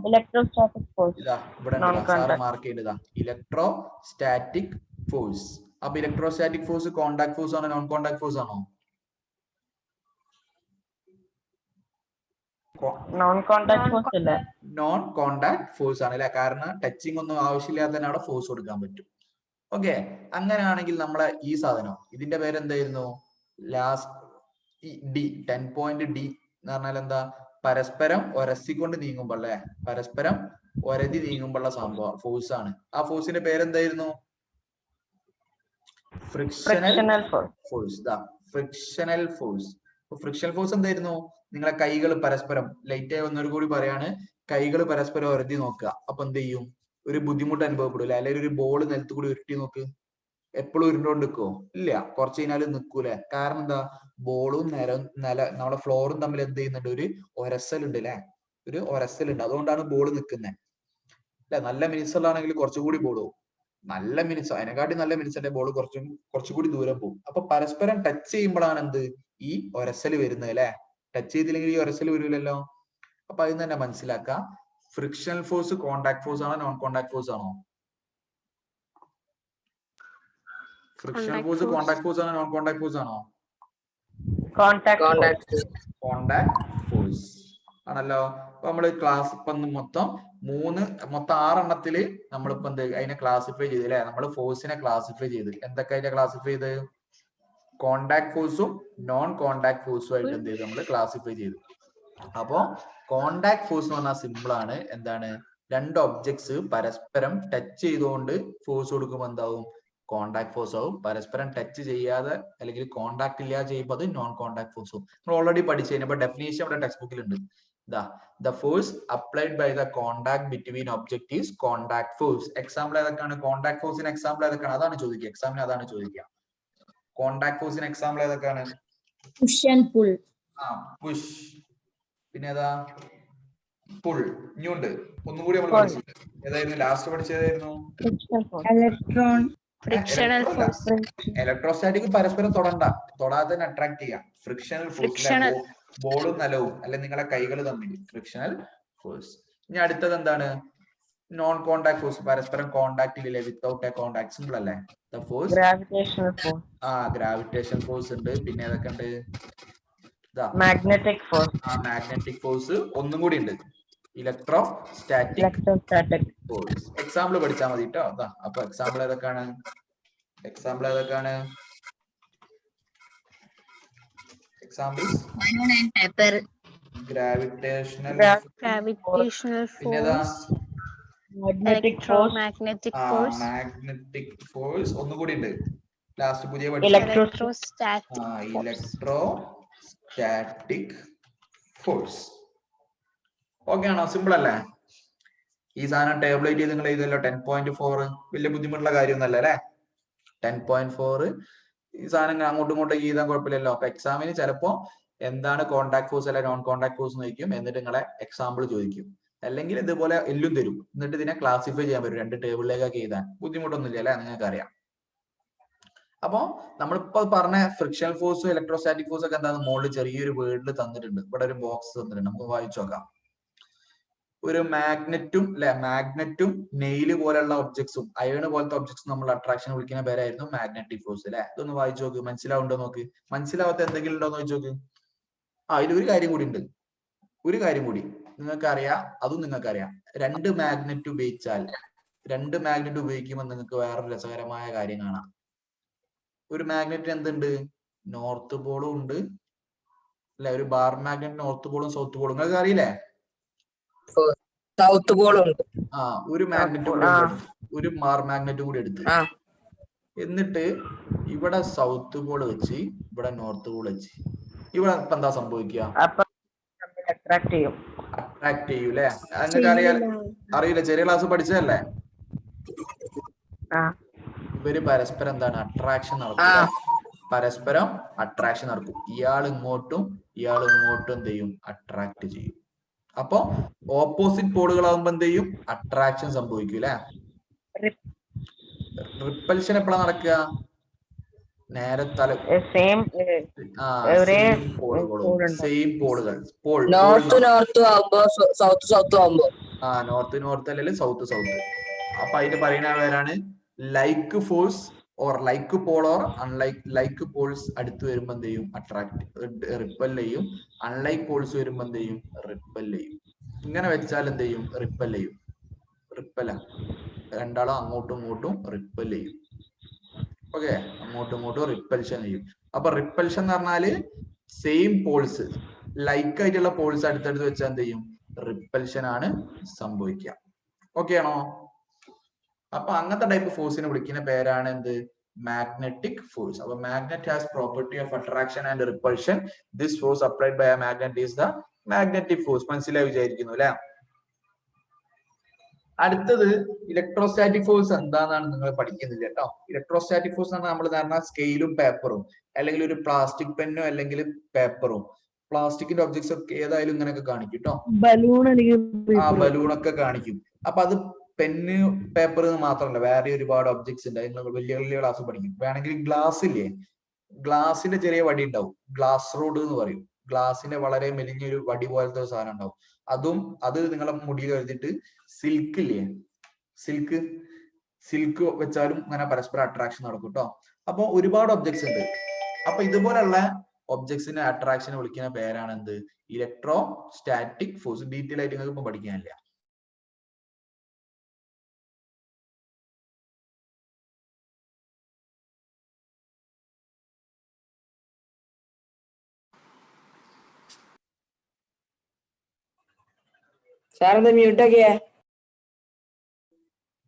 Electrostatic force. ഇതാ ഇവിടെ സാറ് മാർക്ക് ചെയ്തതാ, ഇലക്ട്രോസ്റ്റാറ്റിക് ഫോഴ്സ്. അപ്പൊ ഇലക്ട്രോസ്റ്റാറ്റിക് ഫോഴ്സ് കോണ്ടാക്ട് ഫോഴ്സ് ആണോ നോൺ കോണ്ടാക്ട് ഫോഴ്സ് ആണോ? നോൺ കോണ്ടാക്ട് ഫോഴ്സ് അല്ലേ? നോൺ കോണ്ടാക്ട് ഫോഴ്സ് ആണ് അല്ലെ, കാരണം ടച്ചിങ് ഒന്നും ആവശ്യമില്ലാതെ തന്നെ അവിടെ ഫോഴ്സ് കൊടുക്കാൻ പറ്റും. ഓക്കെ, അങ്ങനെയാണെങ്കിൽ നമ്മളെ ഈ സാധനം ഇതിന്റെ പേരെന്തായിരുന്നു? ലാസ്റ്റ് ഡി 10 ഡി എന്ന് പറഞ്ഞാൽ എന്താ? പരസ്പരം ഒരസിക്കൊണ്ട് നീങ്ങുമ്പോ അല്ലെ, പരസ്പരം ഒരതി നീങ്ങുമ്പോഴുള്ള സംഭവം ഫോഴ്സ് ആണ്. ആ ഫോഴ്സിന്റെ പേരെന്തായിരുന്നു? Frictional force. Frictional force. Frictional force എന്തായിരുന്നു? നിങ്ങളെ കൈകൾ പരസ്പരം, ലൈറ്റ് ആയി ഒന്നൊരു കൂടി പറയാണ്, കൈകൾ പരസ്പരം ഒരതി നോക്കുക. അപ്പൊ എന്ത് ചെയ്യും? ഒരു ബുദ്ധിമുട്ട് അനുഭവപ്പെടില്ല. അല്ലെങ്കിൽ ഒരു ബോൾ നിലത്ത് കൂടി ഉരുട്ടി നോക്ക്, എപ്പോഴും ഉരുണ്ടോണ്ട് നിൽക്കുവോ? ഇല്ല, കുറച്ച് കഴിഞ്ഞാൽ നിൽക്കൂലേ. കാരണം എന്താ? ബോളും നമ്മുടെ ഫ്ലോറും തമ്മിൽ എന്ത് ചെയ്യുന്നുണ്ട്? ഒരു ഒരസലുണ്ട് അല്ലെ, ഒരു ഒരസലുണ്ട്. അതുകൊണ്ടാണ് ബോൾ നിൽക്കുന്നത് അല്ലെ. നല്ല മിനിസറിലാണെങ്കിൽ കുറച്ചുകൂടി ബോൾ പോകും. നല്ല മിനിസ്, അതിനെക്കാട്ടി നല്ല മിനിസിന്റെ ബോൾ കുറച്ചുകൂടി ദൂരം പോകും. അപ്പൊ പരസ്പരം ടച്ച് ചെയ്യുമ്പോഴാണ് എന്ത് ഈ ഒരസല് വരുന്നത് അല്ലെ. ടച്ച് ചെയ്തില്ലെങ്കിൽ ഈ ഒരസല് വരില്ലല്ലോ. അപ്പൊ അതിന് തന്നെ മനസ്സിലാക്കാം, ഫ്രിക്ഷണൽ ഫോഴ്സ് കോണ്ടാക്ട് ഫോഴ്സ് ആണോ നോൺ കോണ്ടാക്ട് ഫോഴ്സ് ആണോ? ഫ്രിക്ഷണൽ ഫോഴ്സ് കോണ്ടാക്ട് ഫോഴ്സ് ആണോ നോൺ കോണ്ടാക്ട് ഫോഴ്സ് ആണോ? കോണ്ടാക്ട് ഫോഴ്സ് ആണല്ലോ. അപ്പൊ നമ്മള് ക്ലാസ് ഇപ്പൊ മൊത്തം 6 എണ്ണത്തില് നമ്മളിപ്പോ എന്ത് അതിനെ ക്ലാസിഫൈ ചെയ്ത് അല്ലെ. നമ്മൾ ഫോഴ്സിനെ ക്ലാസിഫൈ ചെയ്ത് എന്തൊക്കെ അതിനെ ക്ലാസിഫൈ ചെയ്ത്? കോണ്ടാക്ട് ഫോഴ്സും നോൺ കോണ്ടാക്ട് ഫോഴ്സും ആയിട്ട് എന്ത് ചെയ്തു? നമ്മൾ ക്ലാസിഫൈ ചെയ്തു. അപ്പോ കോണ്ടാക്ട് ഫോഴ്സ് എന്ന് പറഞ്ഞാൽ സിമ്പിൾ ആണ്. എന്താണ്? രണ്ട് ഒബ്ജക്ട്സ് പരസ്പരം ടച്ച് ചെയ്തുകൊണ്ട് ഫോഴ്സ് കൊടുക്കുമ്പോൾ എന്താവും? കോണ്ടാക്ട് ഫോഴ്സ് ആവും. പരസ്പരം ടച്ച് ചെയ്യാതെ അല്ലെങ്കിൽ കോണ്ടാക്ട് ഇല്ലാതെ ചെയ്യുമ്പോൾ അത് നോൺ കോണ്ടാക്ട് ഫോഴ്സ് ആവും. നമ്മൾ ഓൾറെഡി പഠിച്ചു കഴിഞ്ഞപ്പോൾ ഡെഫിനേഷൻ അവിടെ text ബുക്കിലുണ്ട്. The force applied by the contact between object is contact force. Example ഏതൊക്കെയാണ്? കോണ്ടാക്ട് ഫോഴ്സിന് എക്സാമ്പിൾ ഏതൊക്കെയാണ്? അതാണ് ചോദിക്കുക. എക്സാമിന് അതാണ് ചോദിക്കുക. കോണ്ടാക്ട് ഫോഴ്സിന് എക്സാമ്പിൾ ഏതൊക്കെയാണ്? Push and pull. പുഷ്. പിന്നെ ഏതാ? പുൾ. ഇനിയുണ്ട് ഒന്നുകൂടി നമ്മൾ പഠിച്ചു. ഏതായിരുന്നു ലാസ്റ്റ് പഠിച്ചതായിരുന്നു? Frictional force. ഇലക്ട്രോസ്റ്റാറ്റിക് പരസ്പരം തൊടാതെ തന്നെ അട്രാക്ട് ചെയ്യാം. ഫ്രിക്ഷണൽ ഫോഴ്സ്, ബോളും നിലവും അല്ലെങ്കിൽ നിങ്ങളെ കൈകൾ തമ്മിൽ ഫ്രിക്ഷണൽ ഫോഴ്സ്. ഇനി അടുത്തത് എന്താണ്? Non contact force. പരസ്പരം കോണ്ടാക്ട് ഇല്ലേ, വിത്തൗട്ട് എ കോണ്ടാക്ട്. സിമ്പിൾ അല്ലേ? The force gravitational force. Gravitation force ഉണ്ട്. പിന്നെ ഏതൊക്കെ ഉണ്ട്? Magnetic force. Magnetic force. ഒന്നും കൂടി ഉണ്ട്, ഇലക്ട്രോസ്റ്റാറ്റിക് ഫോഴ്സ്. എക്സാമ്പിൾ പഠിച്ചാൽ മതി കേട്ടോ. അപ്പൊ എക്സാമ്പിൾ ഏതൊക്കെയാണ്? Examples? Balloon and paper. Gravitational force. Magnetic force. Electromagnetic force. Magnetic force. ഒന്നുകൂടി ഉണ്ട് ലാസ്റ്റ് പുതിയ ഇലക്ട്രോസ്റ്റാറ്റിക് ഫോഴ്സ്. ഓക്കെ ആണോ? സിമ്പിൾ അല്ലേ? ഈ സാധനം ടേബിളേറ്റ് ചെയ്ത് നിങ്ങൾ എഴുതല്ലോ. 10.4 വലിയ ബുദ്ധിമുട്ടുള്ള കാര്യമൊന്നുമല്ല അല്ലെ. 10.4 ഈ സാധനം അങ്ങോട്ടും ഇങ്ങോട്ടും എഴുതാൻ കുഴപ്പമില്ലല്ലോ. അപ്പൊ എക്സാമിന് ചിലപ്പോ എന്താണ് കോണ്ടാക്ട് ഫോഴ്സ് അല്ലെ നോൺ കോണ്ടാക്ട് ഫോഴ്സ് എന്ന് ചോദിക്കും. എന്നിട്ട് നിങ്ങളെ എക്സാമ്പിൾ ചോദിക്കും. അല്ലെങ്കിൽ ഇതുപോലെ എല്ലാം തരും. എന്നിട്ട് ഇതിനെ ക്ലാസിഫൈ ചെയ്യാൻ പറ്റും. 2 ടേബിളിലേക്കൊക്കെ എഴുതാൻ ബുദ്ധിമുട്ടൊന്നുമില്ല അല്ലെ, നിങ്ങൾക്ക് അറിയാം. അപ്പൊ നമ്മളിപ്പോ പറഞ്ഞ ഫ്രിക്ഷണൽ ഫോഴ്സും ഇലക്ട്രോസ്റ്റാറ്റിക് ഫോഴ്സ് ഒക്കെ എന്താണ് മുകളിൽ ചെറിയൊരു വേർഡിൽ തന്നിട്ടുണ്ട്. ഇവിടെ ഒരു ബോക്സ് തന്നിട്ടുണ്ട്, നമുക്ക് വായിച്ചു നോക്കാം. ഒരു മാഗ്നറ്റും നെയില് പോലെയുള്ള ഒബ്ജക്ട്സും അയൺ പോലത്തെ ഒബ്ജക്ട്സും നമ്മൾ അട്രാക്ഷൻ വിളിക്കുന്ന പേരായിരുന്നു മാഗ്നറ്റിക് ഫോഴ്സ് അല്ലെ. ഇതൊന്ന് വായിച്ചു നോക്ക്, മനസ്സിലാവുണ്ടോ നോക്ക്. മനസ്സിലാവാത്ത എന്തെങ്കിലും ഉണ്ടോ എന്ന് ചോദിച്ചു നോക്ക്. ഇതിലൊരു കാര്യം കൂടി ഉണ്ട്. ഒരു കാര്യം കൂടി നിങ്ങൾക്കറിയാം, അതും നിങ്ങൾക്കറിയാം. 2 മാഗ്നറ്റ് ഉപയോഗിക്കുമ്പോൾ നിങ്ങൾക്ക് വേറൊരു രസകരമായ കാര്യം കാണാം. ഒരു മാഗ്നറ്റിന് എന്തുണ്ട്? നോർത്ത് പോളും ഉണ്ട് അല്ലെ. ഒരു ബാർ മാഗ്നറ്റ് നോർത്ത് പോളും സൗത്ത് പോളും നിങ്ങൾക്ക് അറിയില്ലേ? സൗത്ത് പോളും ഉണ്ട്. ഒരു മാഗ്നറ്റും ഒരു മാർ മാഗ്നറ്റും കൂടി എടുത്ത് എന്നിട്ട് ഇവിടെ സൗത്ത് പോൾ വെച്ച് ഇവിടെ നോർത്ത് പോൾ വെച്ച് ഇവിടെ ഇപ്പൊ എന്താ സംഭവിക്കുക? അപ്പൊ അട്രാക്ട് ചെയ്യും. അട്രാക്ട് ചെയ്യൂലേ? നിങ്ങൾക്ക് അറിയില്ല, ചെറിയ ക്ലാസ് പഠിച്ചതല്ലേ? ഇവര് പരസ്പരം എന്താണ് അട്രാക്ഷൻ നടക്കും. പരസ്പരം അട്രാക്ഷൻ നടക്കും. ഇയാൾ ഇങ്ങോട്ടും എന്ത് ചെയ്യും? അട്രാക്ട് ചെയ്യും. അപ്പൊ ഓപ്പോസിറ്റ് പോളുകളാകുമ്പോ എന്ത് ചെയ്യും? അട്രാക്ഷൻ സംഭവിക്കും അല്ലെ? റിപ്പൽഷൻ എപ്പോഴാ നടക്കുക? നേരെ സെയിം പോളുകൾ. നോർത്ത് അല്ലെങ്കിൽ സൗത്ത്. അപ്പൊ അതിന് പറയുന്ന പേരാണ് like force or like pole or like poles അടുത്ത് വരുമ്പോ എന്ത് ചെയ്യും? റിപ്പൽ ചെയ്യും. അൺലൈക്ക് പോൾസ് വരുമ്പോ എന്ത് ചെയ്യും? റിപ്പൽ ചെയ്യും. ഇങ്ങനെ വെച്ചാൽ എന്ത് ചെയ്യും? റിപ്പൽ ചെയ്യും. രണ്ടാളും അങ്ങോട്ടും ഇങ്ങോട്ടും റിപ്പൽ ചെയ്യും. ഓക്കെ, അങ്ങോട്ടും ഇങ്ങോട്ടും റിപ്പൽഷൻ ചെയ്യും. അപ്പൊ റിപ്പൽഷൻ എന്ന് പറഞ്ഞാല് സെയിം പോൾസ്, ലൈക്ക് ആയിട്ടുള്ള പോൾസ് അടുത്തടുത്ത് വെച്ചാൽ എന്ത് ചെയ്യും? റിപ്പൽഷൻ ആണ് സംഭവിക്കുക. ഓക്കെ ആണോ? അപ്പൊ അങ്ങനത്തെ ടൈപ്പ് ഫോഴ്സിനെ വിളിക്കുന്ന പേരാണ് എന്ത്? Magnetic force. അപ്പൊ magnet has property of attraction and repulsion. This force applied by a magnet is the magnetic force. മനസ്സിലായി വിചാരിക്കുന്നു അല്ലെ? അടുത്തത് ഇലക്ട്രോസ്റ്റാറ്റിക് ഫോഴ്സ് എന്താണെന്നാണ് നിങ്ങൾ പഠിക്കുന്നില്ല കേട്ടോ. ഇലക്ട്രോസ്റ്റാറ്റിക് ഫോഴ്സ് എന്ന് നമ്മൾ ധാരണ സ്കെയിലും പേപ്പറും അല്ലെങ്കിൽ ഒരു പ്ലാസ്റ്റിക് പെന്നോ അല്ലെങ്കിൽ പേപ്പറും പ്ലാസ്റ്റിക്കിന്റെ ഒബ്ജക്ട്സ് ഒക്കെ ഏതായാലും ഇങ്ങനെയൊക്കെ കാണിക്കും കേട്ടോ. ബലൂണൊക്കെ കാണിക്കും. അപ്പൊ അത് പെന്ന് പേപ്പർ മാത്രമല്ല, വേറെ ഒരുപാട് ഒബ്ജക്ട്സ് ഉണ്ട്. നിങ്ങൾ വലിയ വലിയ ക്ലാസ് പഠിക്കും. വേണമെങ്കിൽ ഗ്ലാസ് ഇല്ലേ, ഗ്ലാസിന്റെ ചെറിയ വടി ഉണ്ടാവും, ഗ്ലാസ് റോഡ് എന്ന് പറയും. ഗ്ലാസിന്റെ വളരെ മെലിഞ്ഞൊരു വടി പോലത്തെ ഒരു സാധനം ഉണ്ടാവും. അത് നിങ്ങളെ മുടിയിൽ എഴുതിയിട്ട് സിൽക്ക് ഇല്ലേ, സിൽക്ക് വെച്ചാലും ഇങ്ങനെ പരസ്പരം അട്രാക്ഷൻ നടക്കും കേട്ടോ. അപ്പൊ ഒരുപാട് ഒബ്ജക്ട്സ് ഉണ്ട്. അപ്പൊ ഇതുപോലുള്ള ഒബ്ജക്ട്സിന്റെ അട്രാക്ഷനെ വിളിക്കുന്ന പേരാണ് എന്ത്? Electro static force. ഡീറ്റെയിൽ ആയിട്ട് നിങ്ങൾക്ക് ഇപ്പൊ പഠിക്കാനില്ല.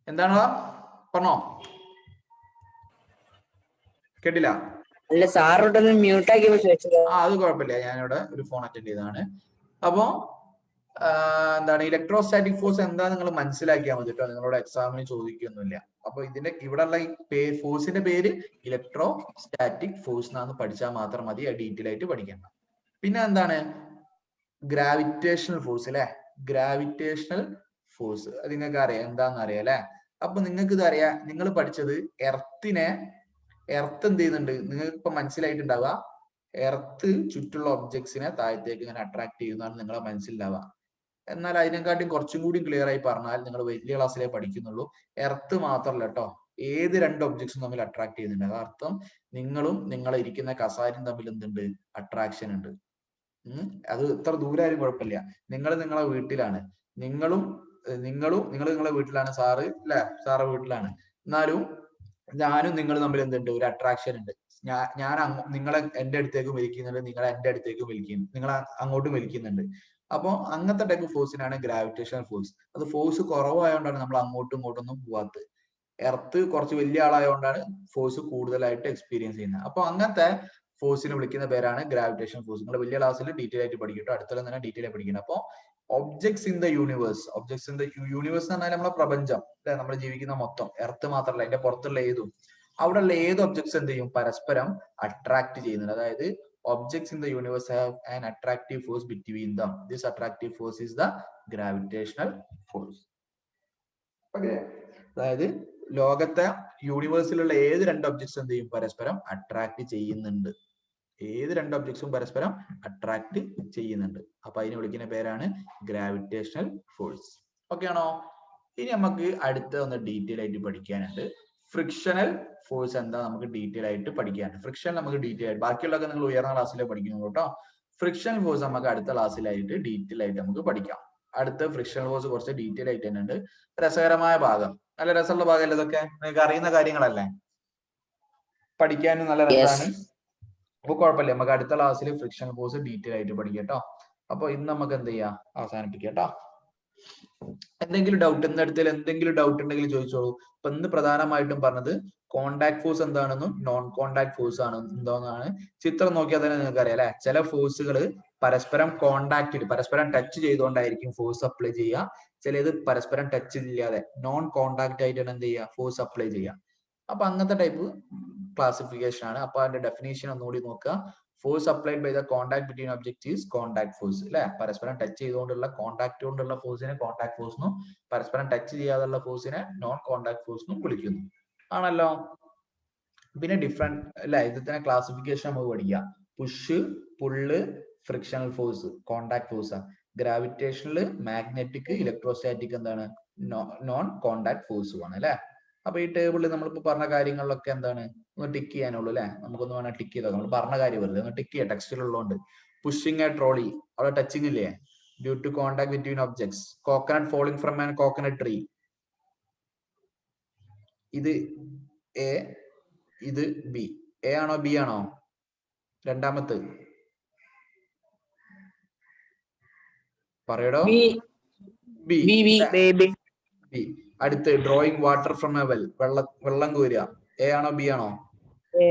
എന്താണ് പറഞ്ഞോ? കേട്ടില്ല? അല്ല സാറോട്ടൊന്ന് മ്യൂട്ട് ആക്കി വെച്ചത്. അത് കുഴപ്പമില്ല, ഞാനിവിടെ ഒരു ഫോൺ അറ്റൻഡ് ചെയ്തതാണ്. അപ്പോ എന്താണ് ഇലക്ട്രോസ്റ്റാറ്റിക് ഫോഴ്സ് എന്താ നിങ്ങൾ മനസ്സിലാക്കിയാൽ മതി കേട്ടോ. നിങ്ങളോട് എക്സാമിന് ചോദിക്കൊന്നുമില്ല. അപ്പൊ ഇതിന്റെ ഇവിടെയുള്ള ഈ ഫോഴ്സിന്റെ പേര് ഇലക്ട്രോ സ്റ്റാറ്റിക് ഫോഴ്സ് എന്നാന്ന് പഠിച്ചാൽ മാത്രം മതി. ഡീറ്റെയിൽ ആയിട്ട് പഠിക്കണം. പിന്നെ എന്താണ് ഗ്രാവിറ്റേഷണൽ ഫോഴ്സ് അല്ലെ? ഗ്രാവിറ്റേഷണൽ ഫോഴ്സ് അത് നിങ്ങൾക്ക് അറിയാം, എന്താന്ന് അറിയാം അല്ലെ? അപ്പൊ നിങ്ങൾക്ക് ഇത് അറിയാം. നിങ്ങൾ പഠിച്ചത് എർത്ത് എന്ത് ചെയ്യുന്നുണ്ട് നിങ്ങൾക്ക് ഇപ്പൊ മനസ്സിലായിട്ടുണ്ടാവുക. എർത്ത് ചുറ്റുള്ള ഒബ്ജക്ട്സിനെ താഴത്തേക്ക് ഇങ്ങനെ അട്രാക്ട് ചെയ്യുന്നതാണ് നിങ്ങളെ മനസ്സിലാവുക. എന്നാൽ അതിനെക്കാട്ടും കുറച്ചും കൂടി ക്ലിയർ ആയി പറഞ്ഞാൽ നിങ്ങൾ വലിയ ക്ലാസ്സിലേ പഠിക്കുന്നുള്ളൂ. എർത്ത് മാത്രമല്ല കേട്ടോ, ഏത് രണ്ട് ഒബ്ജക്ട്സും തമ്മിൽ അട്രാക്ട് ചെയ്യുന്നുണ്ട്. അതർത്ഥം നിങ്ങളും നിങ്ങളെ ഇരിക്കുന്ന കസാരയും തമ്മിൽ എന്തുണ്ട്? അട്രാക്ഷൻ ഉണ്ട്. അത് എത്ര ദൂരമായാലും കുഴപ്പമില്ല. നിങ്ങൾ നിങ്ങളെ വീട്ടിലാണ്, നിങ്ങൾ നിങ്ങളെ വീട്ടിലാണ്, സാറ് അല്ലെ സാറെ വീട്ടിലാണ്. എന്നാലും ഞാനും നിങ്ങൾ തമ്മിൽ എന്തുണ്ട്? ഒരു അട്രാക്ഷൻ ഉണ്ട്. ഞാൻ നിങ്ങളെ എന്റെ അടുത്തേക്കും വലിക്കുന്നുണ്ട്, നിങ്ങളെ എന്റെ അടുത്തേക്കും വലിക്കുന്നു, നിങ്ങൾ അങ്ങോട്ടും വലിക്കുന്നുണ്ട്. അപ്പൊ അങ്ങനത്തെ ടൈപ്പ് ഫോഴ്സിനാണ് ഗ്രാവിറ്റേഷണൽ ഫോഴ്സ്. അത് ഫോഴ്സ് കുറവായതുകൊണ്ടാണ് നമ്മൾ അങ്ങോട്ടും ഇങ്ങോട്ടൊന്നും പോവാത്തത്. എർത്ത് കുറച്ച് വലിയ ആളായതുകൊണ്ടാണ് ഫോഴ്സ് കൂടുതലായിട്ട് എക്സ്പീരിയൻസ് ചെയ്യുന്നത്. അപ്പൊ അങ്ങനത്തെ ഫോഴ്സിനെ വിളിക്കുന്ന പേരാണ് ഗ്രാവിറ്റേഷൻ ഫോഴ്സ്. നിങ്ങൾ വലിയ ക്ലാസ്സിൽ ഡീറ്റെയിൽ ആയിട്ട് പഠിക്കട്ടോ. അടുത്തുള്ള തന്നെ ഡീറ്റെയിൽ ആയി പഠിക്കണം. അപ്പൊ ഒബ്ജക്ട്സ് ഇൻ ദ യൂണിവേഴ്സ് എന്ന് പറഞ്ഞാൽ നമ്മുടെ പ്രപഞ്ചം അല്ലെ, നമ്മൾ ജീവിക്കുന്ന മൊത്തം, എർത്ത് മാത്രമല്ല അതിന്റെ പുറത്തുള്ള ഏതും, അവിടെയുള്ള ഏത് ഒബ്ജക്ട്സ് എന്ത് ചെയ്യും? പരസ്പരം അട്രാക്ട് ചെയ്യുന്നുണ്ട്. അതായത് objects in the universe have an attractive force between them. This attractive force is the gravitational force. Okay. അതായത് ലോകത്തെ യൂണിവേഴ്സിലുള്ള ഏത് രണ്ട് ഒബ്ജക്ട്സ് എന്ത് ചെയ്യും? പരസ്പരം അട്രാക്ട് ചെയ്യുന്നുണ്ട്. ഏത് രണ്ട് ഒബ്ജക്ട്സും പരസ്പരം അട്രാക്ട് ചെയ്യുന്നുണ്ട്. അപ്പൊ അതിനെ വിളിക്കുന്ന പേരാണ് ഗ്രാവിറ്റേഷണൽ ഫോഴ്സ്. ഓക്കെ ആണോ? ഇനി നമുക്ക് അടുത്ത ഒന്ന് ഡീറ്റെയിൽ ആയിട്ട് പഠിക്കാനുണ്ട്. ഫ്രിക്ഷണൽ ഫോഴ്സ് എന്താ നമുക്ക് ഡീറ്റെയിൽ ആയിട്ട് പഠിക്കാനുണ്ട്. ഫ്രിക്ഷൻ നമുക്ക് ഡീറ്റെയിൽ ആയിട്ട്, ബാക്കിയുള്ളതൊക്കെ നിങ്ങൾ ഉയർന്ന ക്ലാസ്സിലെ പഠിക്കുന്നു കേട്ടോ. ഫ്രിക്ഷണൽ ഫോഴ്സ് നമുക്ക് അടുത്ത ക്ലാസ്സിലായിട്ട് ഡീറ്റെയിൽ ആയിട്ട് നമുക്ക് പഠിക്കാം. അടുത്ത ഫ്രിക്ഷണൽ ഫോഴ്സ് കുറച്ച് ഡീറ്റെയിൽ ആയിട്ട് തന്നെ ഉണ്ട്. രസകരമായ ഭാഗം, നല്ല രസമുള്ള ഭാഗമല്ലേ ഇതൊക്കെ? നിങ്ങൾക്ക് അറിയുന്ന കാര്യങ്ങളല്ലേ, പഠിക്കാനും നല്ല രസമാണ്. അപ്പൊ കുഴപ്പമില്ല, നമുക്ക് അടുത്ത ക്ലാസ്സിൽ ഫ്രിക്ഷണൽ ഫോഴ്സ് ഡീറ്റെയിൽ ആയിട്ട് പഠിക്കാം കേട്ടോ. അപ്പൊ ഇന്ന് നമുക്ക് എന്ത് ചെയ്യാം? അവസാനിപ്പിക്കാം കേട്ടോ. എന്തെങ്കിലും ഡൗട്ട് ഇന്നടുത്തിൽ എന്തെങ്കിലും ഡൗട്ട് ഉണ്ടെങ്കിൽ ചോദിച്ചോളൂ. ഇപ്പൊ ഇന്ന് പ്രധാനമായിട്ടും പറഞ്ഞത് കോണ്ടാക്ട് ഫോഴ്സ് എന്താണെന്നും നോൺ കോണ്ടാക്ട് ഫോഴ്സ് ആണ് എന്തോന്നാണ്. ചിത്രം നോക്കിയാൽ തന്നെ നിങ്ങൾക്ക് അറിയാം അല്ലെ. ചില ഫോഴ്സുകൾ പരസ്പരം കോണ്ടാക്ട് പരസ്പരം ടച്ച് ചെയ്തുകൊണ്ടായിരിക്കും ഫോഴ്സ് അപ്ലൈ ചെയ്യുക. ചിലത് പരസ്പരം ടച്ച് ഇല്ലാതെ നോൺ കോണ്ടാക്ട് ആയിട്ടാണ് എന്ത് ചെയ്യുക ഫോഴ്സ് അപ്ലൈ ചെയ്യുക. അപ്പൊ അങ്ങനത്തെ ടൈപ്പ് ക്ലാസിഫിക്കേഷൻ ആണ്. അപ്പൊ അതിന്റെ ഡെഫിനേഷൻ ഒന്നുകൂടി നോക്കുക. Force applied by the contact between objectives contact force അല്ലെ. പരസ്പരം ടച്ച് ചെയ്തുകൊണ്ടുള്ള കോണ്ടാക്ട് കൊണ്ടുള്ള ഫോഴ്സിനെ കോണ്ടാക്ട് ഫോഴ്സ് എന്നും പരസ്പരം ടച്ച് ചെയ്യാതുള്ള ഫോഴ്സിനെ നോൺ കോണ്ടാക്ട് ഫോഴ്സ് എന്നും വിളിക്കുന്നു. ആണല്ലോ. പിന്നെ ഡിഫറെന്റ് അല്ലെ. ഇത് തന്നെ ക്ലാസിഫിക്കേഷൻ നമുക്ക് പഠിക്കാം. Push, pull, frictional force contact force. ഗ്രാവിറ്റേഷനിൽ മാഗ്നറ്റിക്, ഇലക്ട്രോസ്റ്റാറ്റിക് എന്താണ് നോൺ കോണ്ടാക്ട് ഫോഴ്സും ആണ് അല്ലെ. അപ്പൊ ഈ ടേബിളിൽ നമ്മളിപ്പോ പറഞ്ഞ കാര്യങ്ങളിലൊക്കെ എന്താണ് ഒന്ന് ടിക്ക് ചെയ്യാനുള്ളൂ അല്ലെ. നമുക്കൊന്ന് വേണം ടിക്ക് ചെയ്തോ. നമ്മൾ പറഞ്ഞ കാര്യം വെറുതെ ഒന്ന് ടിക്ക് ചെയ്യാം ടെക്സ്റ്റിലുള്ളതുകൊണ്ട്. പുഷിങ് എ ട്രോളി, അവിടെ ടച്ചിങ് ഇല്ലേ due to contact between objects. Coconut falling from an coconut tree. ഇത് എ, ഇത് ബി. എ ആണോ ബി ആണോ രണ്ടാമത്തെ? പറയടോ. ബി. ബി. അടുത്ത് drawing water from a well, വെള്ളം കോരുക. എ ആണോ ബി ആണോ? എ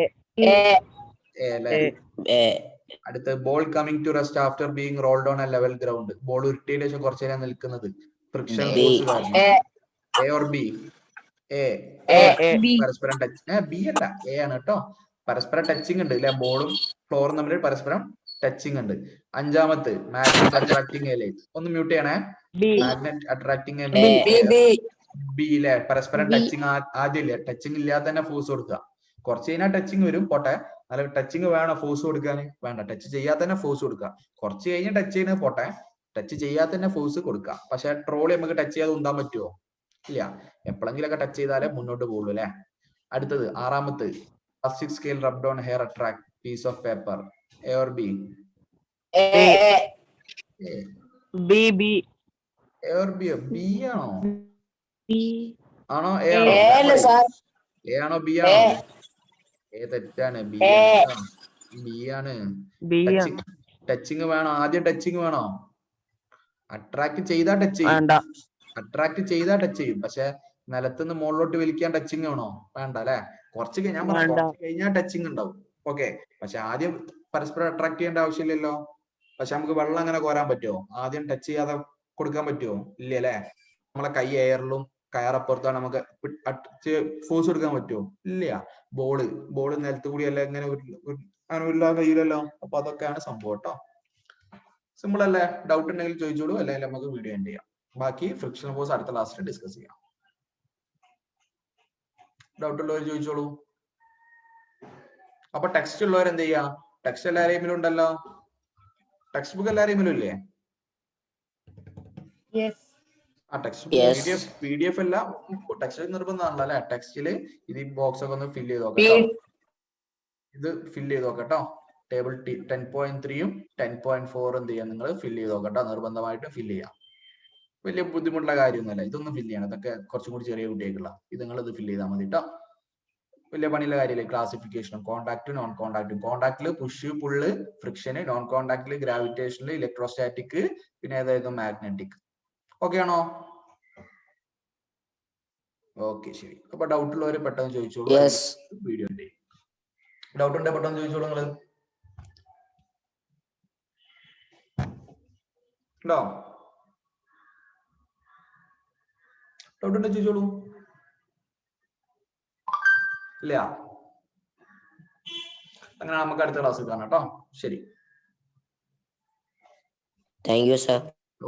അല്ലേ. അടുത്ത് ball coming to rest after being rolled on a level ground. Ball ഉരുട്ടിയതിനു ശേഷം കുറച്ചു നേരം നിൽക്കുന്നത് ഫ്രിക്ഷൻ ഫോഴ്സ് കാരണം. A or B? എ. പരസ്പരം ടച്ച്. ബി അല്ല, എ ആണ് കേട്ടോ. പരസ്പരം ടച്ചിങ് ഉണ്ട് അല്ലെ. ബോളും ഫ്ലോറും തമ്മിൽ പരസ്പരം ടച്ചിങ് ഉണ്ട്. അഞ്ചാമത്തെ മാഗ്നറ്റ് അട്രാക്ടിങ് എ ലൈറ്റ്. ഒന്ന് മ്യൂട്ട് ചെയ്യണേ. മാഗ്നറ്റ് അട്രാക്ടിങ് എ ബി അല്ലെ. പരസ്പരം ടച്ചിങ് ആദ്യം ഇല്ല. ടച്ചിങ് ഇല്ലാതെ തന്നെ ഫോഴ്സ് കൊടുക്കുക. കുറച്ച് കഴിഞ്ഞാൽ ടച്ചിങ് വരും പോട്ടെ. അല്ല ടച്ചിങ് വേണോ ഫോഴ്സ് കൊടുക്കാൻ? വേണ്ട. ടച്ച് ചെയ്യാതെ തന്നെ ഫോഴ്സ് കൊടുക്കുക. കുറച്ച് കഴിഞ്ഞ് ടച്ച് ചെയ്യുന്നത് പോട്ടെ. ടച്ച് ചെയ്യാതെ തന്നെ ഫോഴ്സ് കൊടുക്കുക. പക്ഷെ ട്രോളി നമുക്ക് ടച്ച് ചെയ്യാതെ ഉന്താൻ പറ്റുമോ? ഇല്ല. എപ്പോഴെങ്കിലും ഒക്കെ ടച്ച് ചെയ്താലേ മുന്നോട്ട് പോകുള്ളൂ അല്ലെ. അടുത്തത് ആറാമത്തെ plastic scale rubbed on hair attract piece of paper. A or B? B. A or B? B ആണോ? ആണോ എ എ ആണോ? അല്ലേ സാർ? എ ആണോ ബി ആണോ? എ തെറ്റാണ്. ബി ആണ്. ബി ആണ്. ടച്ചിങ് വേണോ? ആദ്യം ടച്ചിങ് വേണോ? അട്രാക്ട് ചെയ്താ ടച്ച് ചെയ്യും. അട്രാക്ട് ചെയ്താ ടച്ച് ചെയ്യും. പക്ഷെ നിലത്തുനിന്ന് മുകളിലോട്ട് വലിക്കാൻ ടച്ചിങ് വേണോ? വേണ്ട അല്ലെ. കുറച്ച് കഴിഞ്ഞാൽ കുറച്ച് കഴിഞ്ഞാൽ ടച്ചിങ് ഉണ്ടാവും. ഓക്കെ. പക്ഷെ ആദ്യം പരസ്പരം അട്രാക്ട് ചെയ്യേണ്ട ആവശ്യമില്ലല്ലോ. പക്ഷെ നമുക്ക് വെള്ളം അങ്ങനെ കോരാൻ പറ്റുമോ? ആദ്യം ടച്ച് ചെയ്യാതെ കൊടുക്കാൻ പറ്റുമോ? ഇല്ല അല്ലെ. നമ്മളെ കൈ എയറിലും കയറപ്പുറത്താണ്. നമുക്ക് ഫോഴ്സ് കൊടുക്കാൻ പറ്റുമോ? ഇല്ല. ബോള് നിലത്ത് കൂടി അല്ല എങ്ങനെ അങ്ങനെ ഉരുളാൻ കഴിയില്ലല്ലോ. അപ്പൊ അതൊക്കെയാണ് സംഭവം കേട്ടോ. സിമ്പിൾ അല്ലേ. ഡൗട്ട് ഉണ്ടെങ്കിൽ ചോദിച്ചോളൂ. അല്ലെങ്കിൽ നമുക്ക് വീഡിയോ എൻഡ് ചെയ്യാം. ബാക്കി ഫ്രിക്ഷണൽ ഫോഴ്സ് അടുത്ത ക്ലാസ്സിൽ ഡിസ്കസ് ചെയ്യാം. ഡൗട്ട് ഉള്ളവർ ചോദിച്ചോളൂ. അപ്പൊ ടെക്സ്റ്റ് ഉള്ളവർ എന്ത് ചെയ്യാ? ടെക്സ്റ്റ് എല്ലാവരെയും ഉണ്ടല്ലോ. ടെക്സ്റ്റ് ബുക്ക് എല്ലാവരെയും ഇല്ലേ? ആ ടെക്സ്റ്റ് ബുക്ക് PDF അല്ല, ടെക്സ്റ്റ് നിർബന്ധമാണല്ലോ അല്ലെ. ടെക്സ്റ്റില് ഇത് ബോക്സ് ഒക്കെ ഒന്ന് ഫില്ല് ചെയ്ത് നോക്കാം. ഇത് ഫില്ല് ചെയ്ത് നോക്കട്ടോ. ടേബിൾ 10.3 10.4 എന്ത് ചെയ്യാം നിങ്ങൾ ഫില്ല് ചെയ്ത് നോക്കട്ടോ. നിർബന്ധമായിട്ട് ഫില്ല് ചെയ്യാം. വലിയ ബുദ്ധിമുട്ടുള്ള കാര്യമൊന്നുമല്ല. ഇതൊന്നും ഫില്ല് ചെയ്യണം. ഇതൊക്കെ കുറച്ചും കൂടി ചെറിയ കുട്ടികൾക്കുള്ള. ഇത് നിങ്ങൾ ഇത് ഫില്ല് ചെയ്താൽ മതി കേട്ടോ. വലിയ പണിയുള്ള കാര്യമില്ല. ക്ലാസിഫിക്കേഷനും കോണ്ടാക്ട് നോൺ കോണ്ടാക്ടും. കോണ്ടാക്ടില് പുഷ് പുള്ള് ഫ്രിക്ഷന്, നോൺ കോണ്ടാക്ടില് ഗ്രാവിറ്റേഷനിൽ ഇലക്ട്രോസ്റ്റാറ്റിക്, പിന്നെ ഏതായിരുന്നു മാഗ്നറ്റിക്. ഓക്കെ ആണോ? ഓക്കെ ശരി. അപ്പൊ ഡൗട്ട് ഉള്ളവര് പെട്ടെന്ന് ചോദിച്ചോളൂ. വീഡിയോ ഡൗട്ട് ഉണ്ടെ പെട്ടെന്ന് ചോദിച്ചോളൂ നിങ്ങള്. ഉണ്ടോ? ഡൗട്ട് ഉണ്ടെ ചോദിച്ചോളൂ. ഇല്ല. അങ്ങനെ നമുക്ക് അടുത്ത ക്ലാസ്സിൽ കാണാം കേട്ടോ. ശരി. Thank you sir.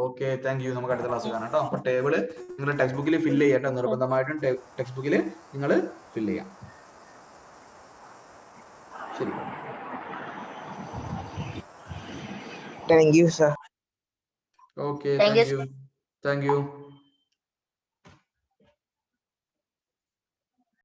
Okay thank you. നമുക്ക് അടുത്ത ക്ലാസ്സിൽ കാണാം കേട്ടോ. അപ്പൊ ടേബിള് നിങ്ങൾ ടെക്സ്റ്റ് ബുക്കിൽ ഫില്ല് ചെയ്യട്ടെ. നിർബന്ധമായിട്ടും ടെക്സ്റ്റ് ബുക്കിൽ നിങ്ങൾ ഫില്ല് ചെയ്യാം. ശരി. Thank you sir. Okay thank you. Thank you.